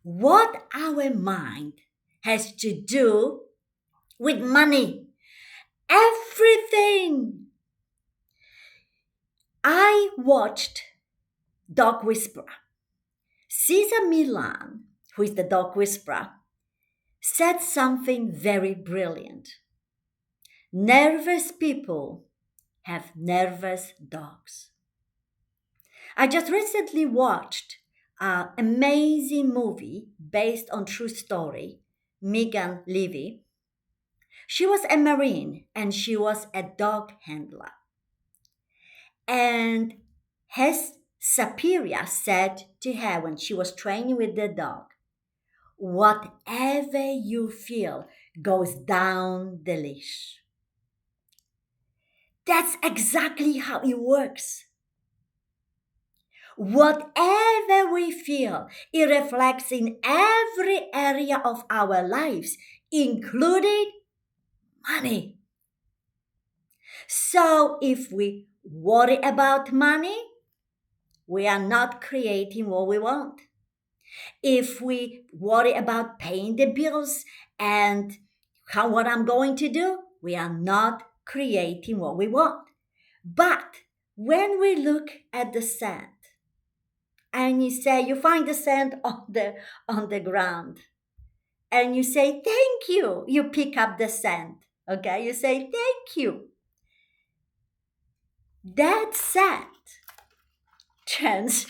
what our mind has to do with money. Everything. I watched Dog Whisperer. Cesar Milan, who is the dog whisperer, said something very brilliant. Nervous people have nervous dogs. I just recently watched an amazing movie based on true story, Megan Levy. She was a Marine and she was a dog handler. And his superior said to her when she was training with the dog, whatever you feel goes down the leash. That's exactly how it works. Whatever we feel, it reflects in every area of our lives, including money. So if we worry about money, we are not creating what we want. If we worry about paying the bills and what I'm going to do, we are not creating what we want. But when we look at the sand and you find the sand on the ground and you say thank you, you pick up the sand. Okay, you say thank you. That sand turns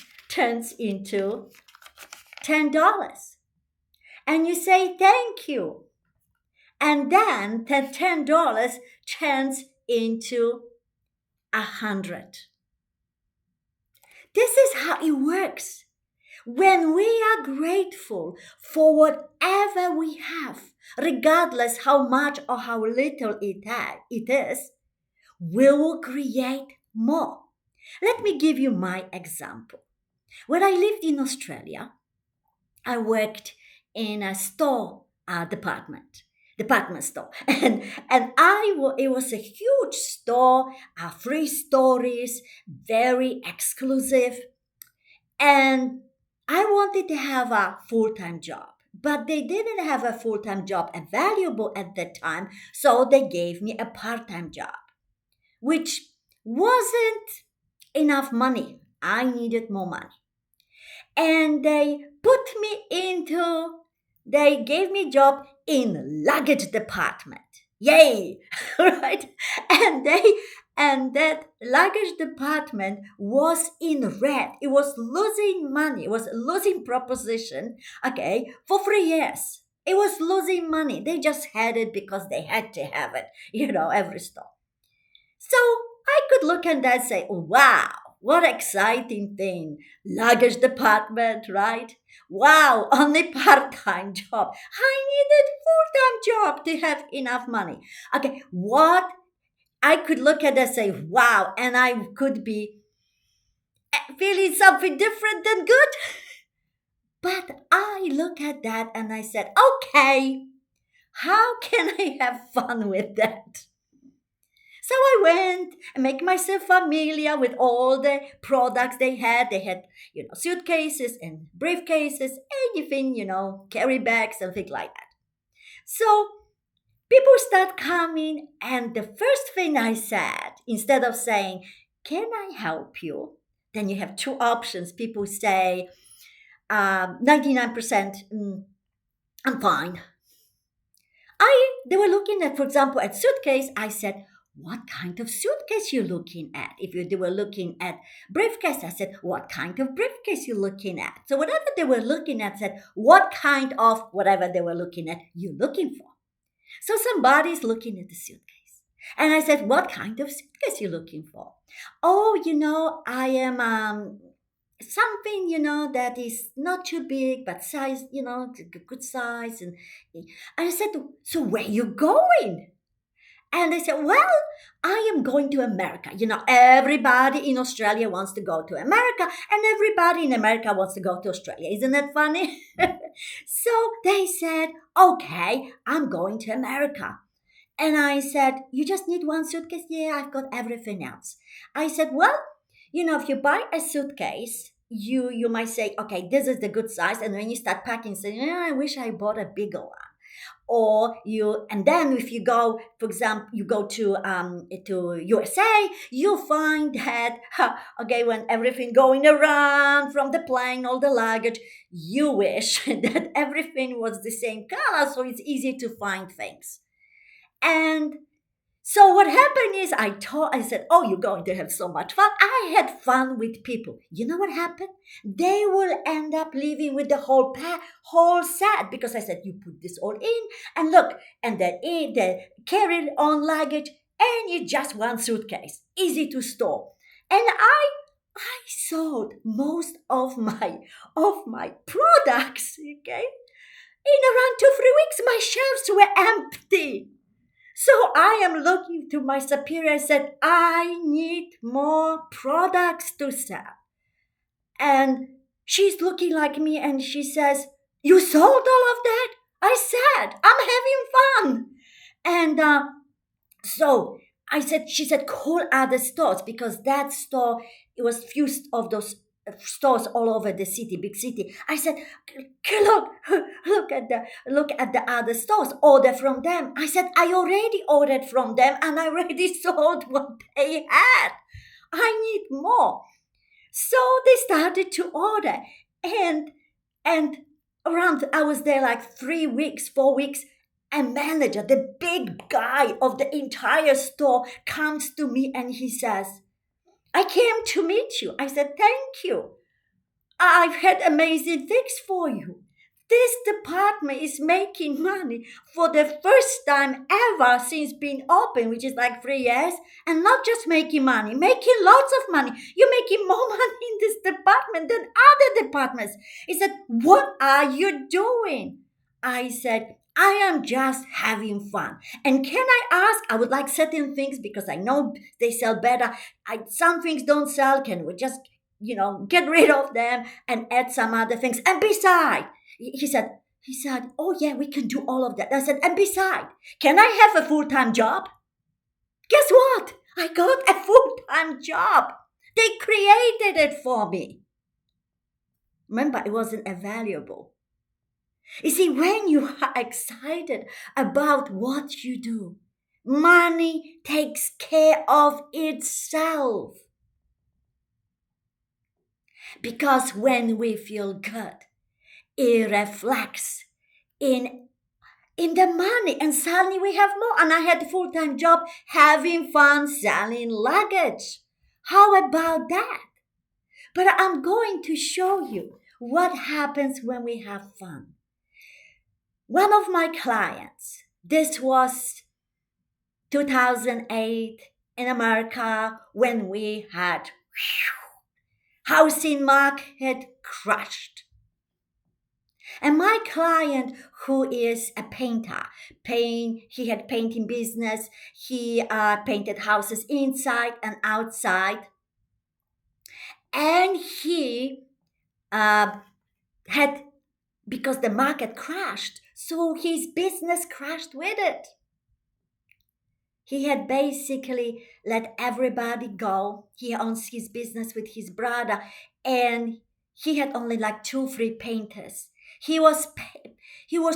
into $10. And you say thank you. And then the $10 turns into 100. This is how it works. When we are grateful for whatever we have, regardless how much or how little it is, we will create more. Let me give you my example. When I lived in Australia, I worked in a department store, and it was a huge store, 3 stories, very exclusive, and I wanted to have a full-time job. But they didn't have a full-time job available at that time, so they gave me a part-time job, which wasn't enough money. I needed more money. And they gave me a job in luggage department. Yay! Right? And that luggage department was in red. It was losing money. It was a losing proposition, okay, for 3 years. It was losing money. They just had it because they had to have it, every store. So I could look at that and say, wow, what exciting thing. Luggage department, right? Wow, only part-time job. I needed full-time job to have enough money. Okay, what I could look at that and say, wow, and I could be feeling something different than good. But I look at that and I said, okay, how can I have fun with that? So I went and make myself familiar with all the products they had. They had, suitcases and briefcases, anything, carry bags and things like that. So people start coming, and the first thing I said, instead of saying, "Can I help you?" Then you have two options. People say, 99%, I'm fine. They were looking at, for example, at suitcase. I said, what kind of suitcase you looking at? They were looking at briefcase, I said, what kind of briefcase you looking at? So whatever they were looking at said, what kind of whatever they were looking at you looking for? So somebody's looking at the suitcase. And I said, what kind of suitcase you looking for? Oh, I am something, that is not too big, but size, good size. And I said, so where you going? And they said, well, I am going to America. Everybody in Australia wants to go to America, and everybody in America wants to go to Australia. Isn't that funny? So they said, okay, I'm going to America. And I said, you just need one suitcase? Yeah, I've got everything else. I said, well, if you buy a suitcase, you might say, okay, this is the good size, and when you start packing, say, I wish I bought a bigger one. Or you, and then if you go, for example, you go to USA, you'll find that okay, when everything going around from the plane, all the luggage, you wish that everything was the same color, so it's easy to find things. And so what happened is I said, oh, you're going to have so much fun. I had fun with people. You know what happened? They will end up leaving with the whole set, because I said, you put this all in, and look, and then the carry on luggage, and it's just one suitcase, easy to store. And I sold most of my products, okay? In around 2 3 weeks, my shelves were empty. So I am looking to my superior and said, I need more products to sell. And she's looking like me and she says, you sold all of that? I said, I'm having fun. And so she said, call other stores, because that store, it was few of those stores all over the city, big city. I said, look, look at the other stores, order from them. I said, I already ordered from them and I already sold what they had. I need more. So they started to order, and around, I was there like 3 weeks, 4 weeks. A manager, the big guy of the entire store, comes to me and he says, I came to meet you. I said, thank you. I've had amazing things for you. This department is making money for the first time ever since being open, which is like 3 years, and not just making money, making lots of money. You're making more money in this department than other departments. He said, what are you doing? I said, I am just having fun. And can I ask, I would like certain things because I know they sell better. Some things don't sell. Can we just, get rid of them and add some other things? And beside, he said, oh yeah, we can do all of that. I said, and beside, can I have a full-time job? Guess what? I got a full-time job. They created it for me. Remember, it wasn't available. You see, when you are excited about what you do, money takes care of itself. Because when we feel good, it reflects in the money, and suddenly we have more. And I had a full-time job having fun selling luggage. How about that? But I'm going to show you what happens when we have fun. One of my clients, this was 2008 in America, when we had housing market crashed. And my client, who is a painter, he had painting business. He painted houses inside and outside. And he had, because the market crashed, so his business crashed with it. He had basically let everybody go. He owns his business with his brother, and he had only like 2 3 painters. He was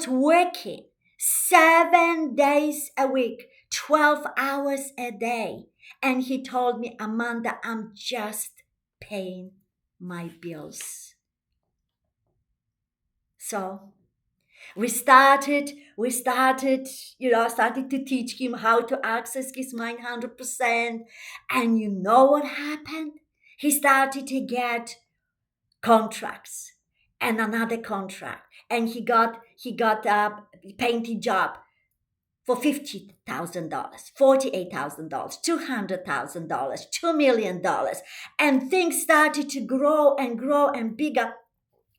working 7 days a week, 12 hours a day. And he told me, Amanda, I'm just paying my bills. So we started to teach him how to access his mind 100%. And you know what happened? He started to get contracts and another contract. And he got a painting job for $50,000, $48,000, $200,000, $2 million. And things started to grow and grow and bigger.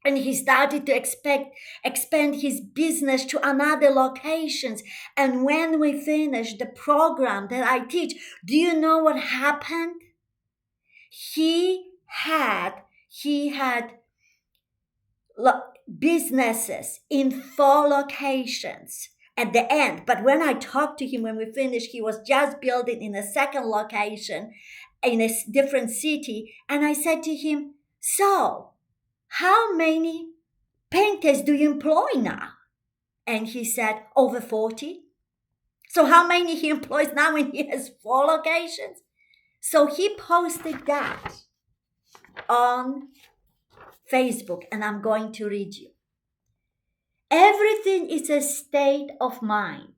And he started to expand his business to another locations. And when we finished the program that I teach, do you know what happened? He had businesses in 4 locations at the end. But when I talked to him, when we finished, he was just building in a second location in a different city. And I said to him, So, how many painters do you employ now? And he said, over 40. So, how many he employs now when he has 4 locations? So, he posted that on Facebook, and I'm going to read you. Everything is a state of mind.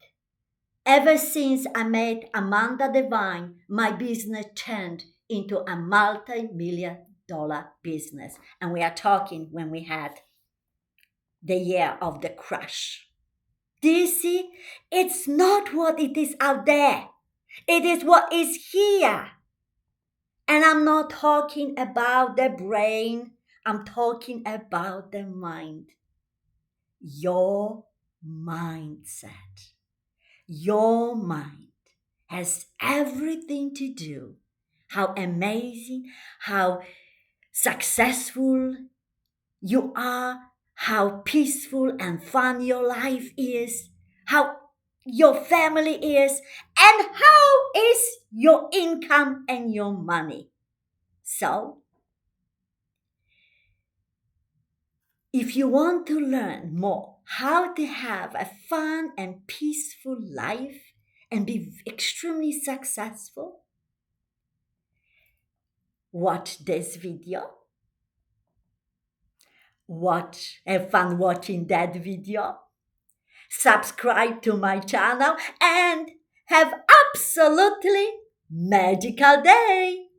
Ever since I met Amanda Devine, my business turned into a multi-million-dollar business. And we are talking when we had the year of the crash. Do you see? It's not what it is out there. It is what is here. And I'm not talking about the brain. I'm talking about the mind. Your mindset. Your mind has everything to do. How amazing, how successful you are, how peaceful and fun your life is, how your family is, and how is your income and your money. So, if you want to learn more how to have a fun and peaceful life and be extremely successful, watch this video. Have fun watching that video. Subscribe to my channel and have absolutely magical day.